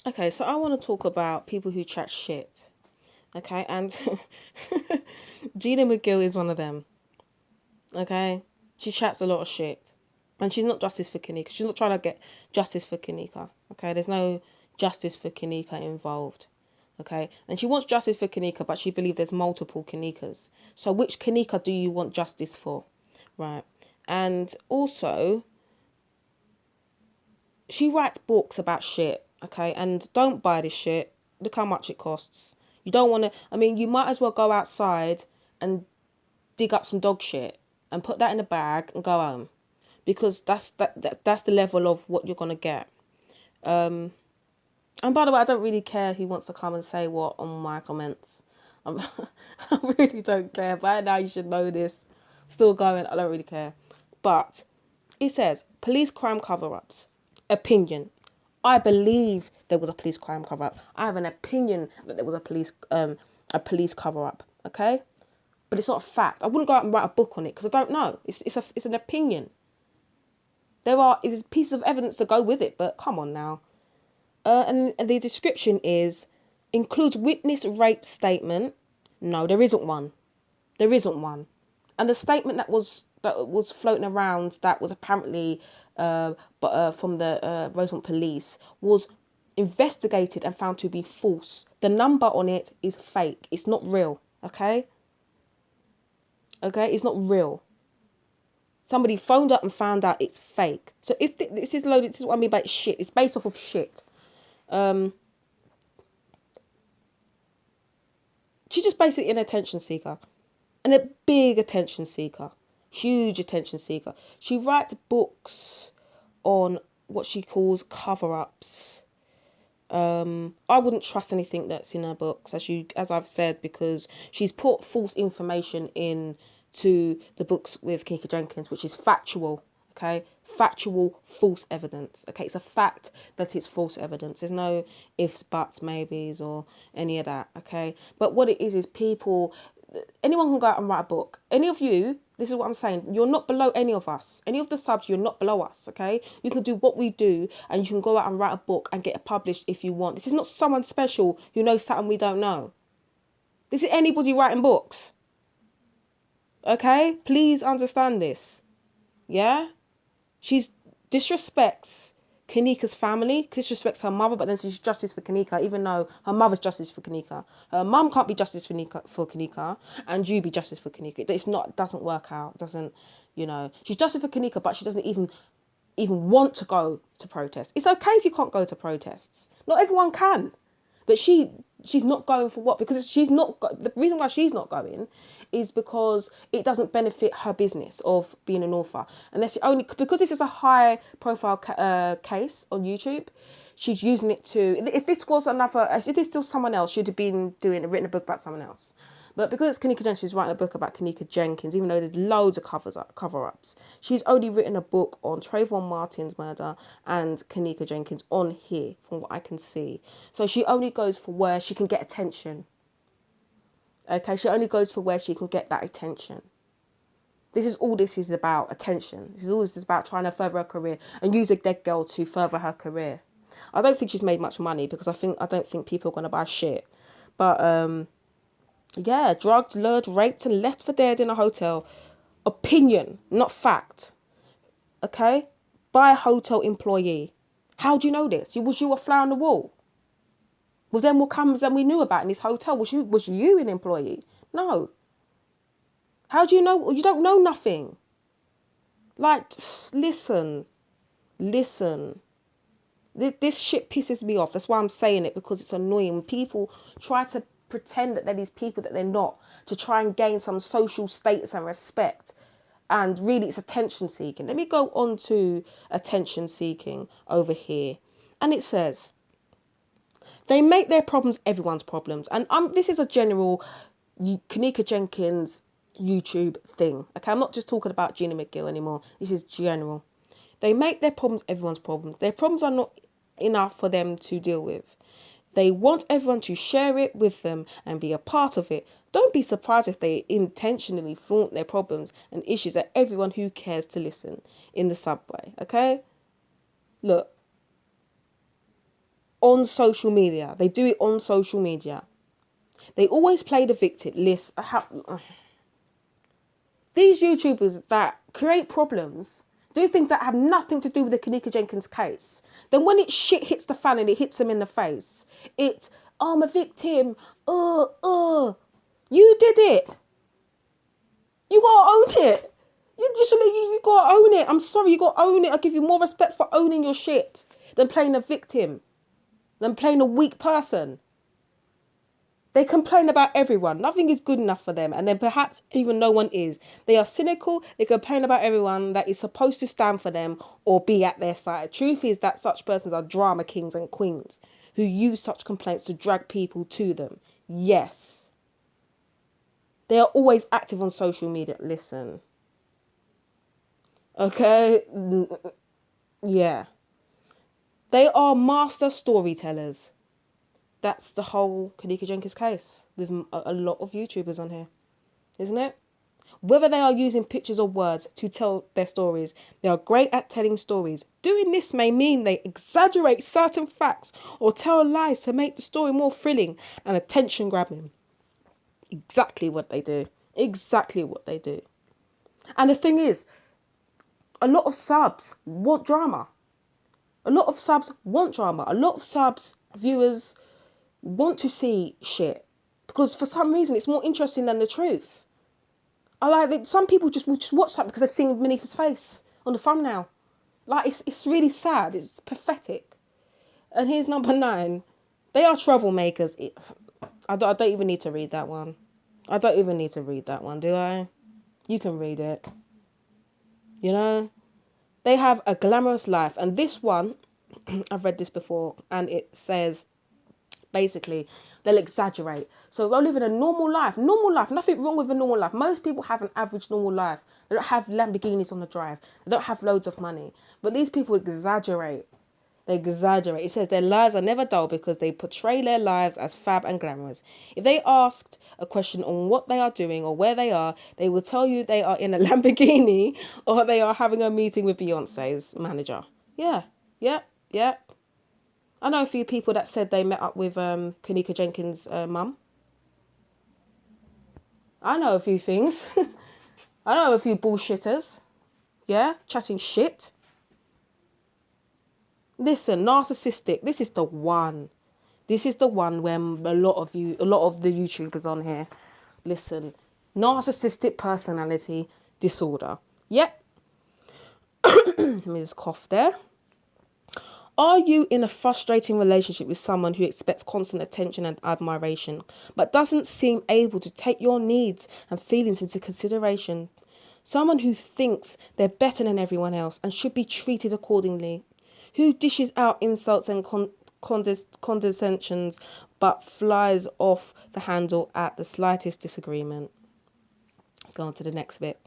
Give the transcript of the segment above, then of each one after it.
Okay, so I want to talk about people who chat shit. Okay, and Gina McGill is one of them. Okay, she chats a lot of shit, and she's not justice for Kanika. She's not trying to get justice for Kanika. Okay, there's no justice for Kanika involved. Okay, and she wants justice for Kanika, but she believes there's multiple Kanikas. So which Kanika do you want justice for, right? And also, she writes books about shit. Okay, and don't buy this shit. Look how much it costs. You don't want to. I mean, you might as well go outside and dig up some dog shit and put that in a bag and go home because that's the level of what you're gonna get. Um, and by the way, I don't really care who wants to come and say what on my comments. I'm, I really don't care. By now, you should know this. Still going. I don't really care. But it says police crime cover-ups. Opinion. I believe there was a police crime cover-up. I have an opinion that there was a police cover-up. Okay, but it's not a fact. I wouldn't go out and write a book on it because I don't know. It's an opinion. There's pieces of evidence to go with it, but come on now. And the description is includes witness rape statement. No, there isn't one. There isn't one. And the statement that was floating around that was apparently from the Rosemont police was investigated and found to be false. The number on it is fake. It's not real. Okay. Okay. It's not real. Somebody phoned up and found out it's fake. So if this is loaded, this is what I mean by shit. It's based off of shit. Um, she's just basically an attention seeker, and a big attention seeker, huge attention seeker. She writes books on what she calls cover-ups. I wouldn't trust anything that's in her books, as I've said, because she's put false information in to the books with Kika Jenkins, which is factual. Okay, factual false evidence. Okay, it's a fact that it's false evidence. There's no ifs, buts, maybes, or any of that. Okay, but what it is people. Anyone can go out and write a book. Any of you, this is what I'm saying. You're not below any of us. Any of the subs, you're not below us. Okay, you can do what we do, and you can go out and write a book and get it published if you want. This is not someone special who knows something we don't know. This is anybody writing books. Okay, please understand this. Yeah, she's disrespects Kanika's family, disrespects her mother, but then she's justice for Kanika, even though her mother's justice for Kanika. Her mum can't be justice for Kanika, and you be justice for Kanika. It's not, it doesn't work out. It doesn't, she's justice for Kanika, but she doesn't even want to go to protest. It's okay if you can't go to protests. Not everyone can. But she's not going for what? Because she's not. The reason why she's not going is because it doesn't benefit her business of being an author. Unless only because this is a high profile case on YouTube, she's using it to. If this was another, if this was someone else, she'd have been written a book about someone else. But because it's Kanika Jenkins, she's writing a book about Kanika Jenkins, even though there's loads of cover-ups. She's only written a book on Trayvon Martin's murder and Kanika Jenkins on here, from what I can see. So she only goes for where she can get attention. Okay, she only goes for where she can get that attention. This is all this is about, attention. This is all this is about, trying to further her career and use a dead girl to further her career. I don't think she's made much money because I don't think people are gonna buy shit. But yeah, drugged, lured, raped, and left for dead in a hotel. Opinion, not fact. Okay? By a hotel employee. How do you know this? Was you a fly on the wall? Was there more cameras than we knew about in this hotel? Was you an employee? No. How do you know? You don't know nothing. Like, listen. Listen. This shit pisses me off. That's why I'm saying it, because it's annoying when people try to pretend that they're these people that they're not, to try and gain some social status and respect. And really, it's attention seeking. Let me go on to attention seeking over here. And it says, they make their problems everyone's problems. And this is a general Kanika Jenkins YouTube thing. Okay, I'm not just talking about Gina McGill anymore. This is general. They make their problems everyone's problems. Their problems are not enough for them to deal with. They want everyone to share it with them and be a part of it. Don't be surprised if they intentionally flaunt their problems and issues at everyone who cares to listen in the subway. Okay? Look, on social media. They do it on social media. They always play the victim list. These YouTubers that create problems, do things that have nothing to do with the Kenneka Jenkins case. Then when shit hits the fan and it hits them in the face, it's, oh, I'm a victim. You did it. You gotta own it. You gotta own it. I'm sorry, you gotta own it. I give you more respect for owning your shit than playing a victim, than playing a weak person. They complain about everyone. Nothing is good enough for them. And then perhaps even no one is. They are cynical. They complain about everyone that is supposed to stand for them or be at their side. Truth is that such persons are drama kings and queens who use such complaints to drag people to them. Yes. They are always active on social media. Listen. Okay? Yeah. They are master storytellers. That's the whole Kenneka Jenkins case with a lot of YouTubers on here, isn't it? Whether they are using pictures or words to tell their stories, they are great at telling stories. Doing this may mean they exaggerate certain facts or tell lies to make the story more thrilling and attention grabbing. Exactly what they do. Exactly what they do. And the thing is, a lot of subs want drama. A lot of subs want drama. A lot of subs, viewers, want to see shit because for some reason it's more interesting than the truth. I like that some people will just watch that because they've seen Manifa's face on the thumbnail. Like it's really sad. It's pathetic. And here's number 9. They are troublemakers. I don't even need to read that one. I don't even need to read that one, do I? You can read it. You know, they have a glamorous life, and this one, I've read this before, and it says, basically, they'll exaggerate. So they'll live in a normal life, nothing wrong with a normal life. Most people have an average normal life. They don't have Lamborghinis on the drive. They don't have loads of money. But these people exaggerate. They exaggerate. It says their lives are never dull because they portray their lives as fab and glamorous. If they asked a question on what they are doing or where they are, they will tell you they are in a Lamborghini or they are having a meeting with Beyonce's manager. Yeah. I know a few people that said they met up with Kenneka Jenkins' mum. I know a few things. I know a few bullshitters. Yeah, chatting shit. Listen, narcissistic. This is the one. This is the one where a lot of the YouTubers on here. Listen, narcissistic personality disorder. Yep. Let me just cough there. Are you in a frustrating relationship with someone who expects constant attention and admiration, but doesn't seem able to take your needs and feelings into consideration? Someone who thinks they're better than everyone else and should be treated accordingly, who dishes out insults and condescensions, but flies off the handle at the slightest disagreement. Let's go on to the next bit.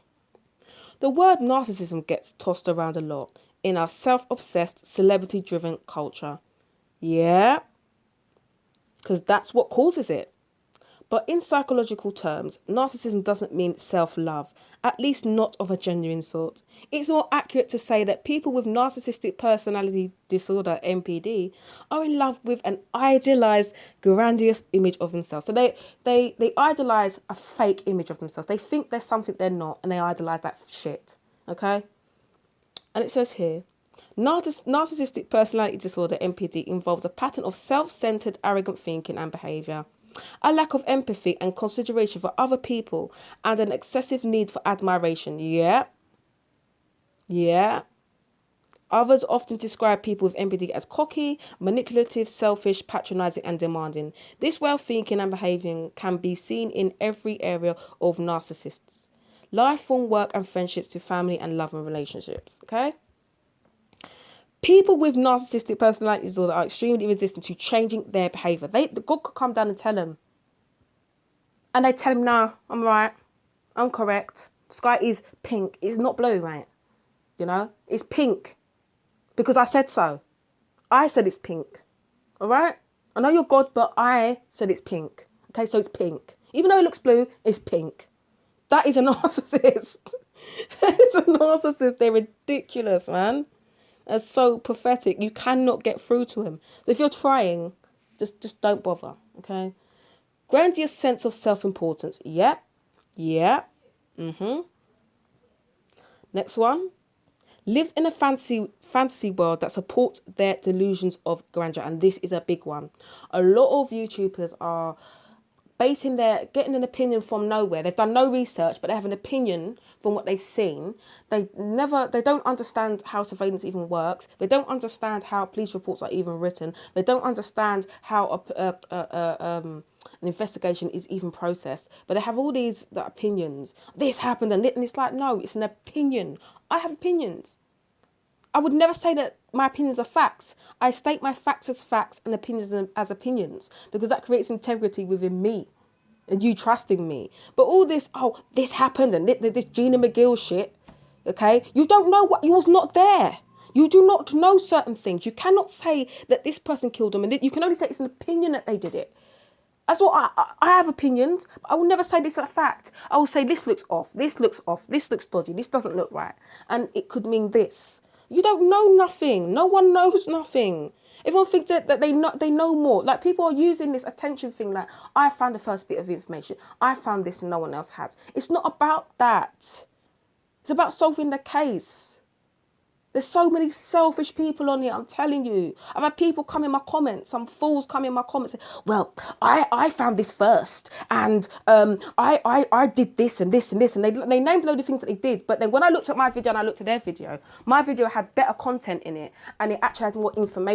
The word narcissism gets tossed around a lot in our self-obsessed, celebrity-driven culture. Yeah, because that's what causes it. But in psychological terms, narcissism doesn't mean self-love, at least not of a genuine sort. It's more accurate to say that people with narcissistic personality disorder, NPD, are in love with an idealized, grandiose image of themselves. So they idolize a fake image of themselves. They think there's something they're not, and they idolize that shit. Okay? And it says here, narcissistic personality disorder, NPD, involves a pattern of self-centered, arrogant thinking and behavior, a lack of empathy and consideration for other people, and an excessive need for admiration. Yeah. Others often describe people with NPD as cocky, manipulative, selfish, patronizing, and demanding. This way of thinking and behaving can be seen in every area of narcissists. Life from work and friendships to family and love and relationships. Okay? People with narcissistic personality disorder are extremely resistant to changing their behavior. God could come down and tell them. And they tell him, nah, I'm right. I'm correct. The sky is pink. It's not blue, mate. You know? It's pink. Because I said so. I said it's pink. All right? I know you're God, but I said it's pink. Okay, so it's pink. Even though it looks blue, it's pink. That is a narcissist. It's a narcissist. They're ridiculous, man. That's so pathetic. You cannot get through to him. So if you're trying, just don't bother. Okay. Grandiose sense of self-importance. Yep. Yep. Next one. Lives in a fantasy world that supports their delusions of grandeur, and this is a big one. A lot of YouTubers are getting an opinion from nowhere. They've done no research, but they have an opinion from what they've seen. They don't understand how surveillance even works. They don't understand how police reports are even written. They don't understand how an investigation is even processed. But they have all these opinions. This happened, and it's like, no, it's an opinion. I have opinions. I would never say that my opinions are facts. I state my facts as facts and opinions as opinions, because that creates integrity within me and you trusting me. But all this, oh, this happened and this Gina McGill shit, okay? You don't know you was not there. You do not know certain things. You cannot say that this person killed them, and you can only say it's an opinion that they did it. That's what I have opinions. But I will never say this is a fact. I will say this looks off, this looks off, this looks dodgy, this doesn't look right, and it could mean this. You don't know nothing. No one knows nothing. Everyone thinks that they know more. Like, people are using this attention thing. Like, I found the first bit of information. I found this and no one else has. It's not about that. It's about solving the case. There's so many selfish people on here, I'm telling you. I've had people come in my comments, some fools come in my comments and say, well, I found this first, and I did this and this and this, and they named a load of things that they did. But then when I looked at my video and I looked at their video, my video had better content in it, and it actually had more information.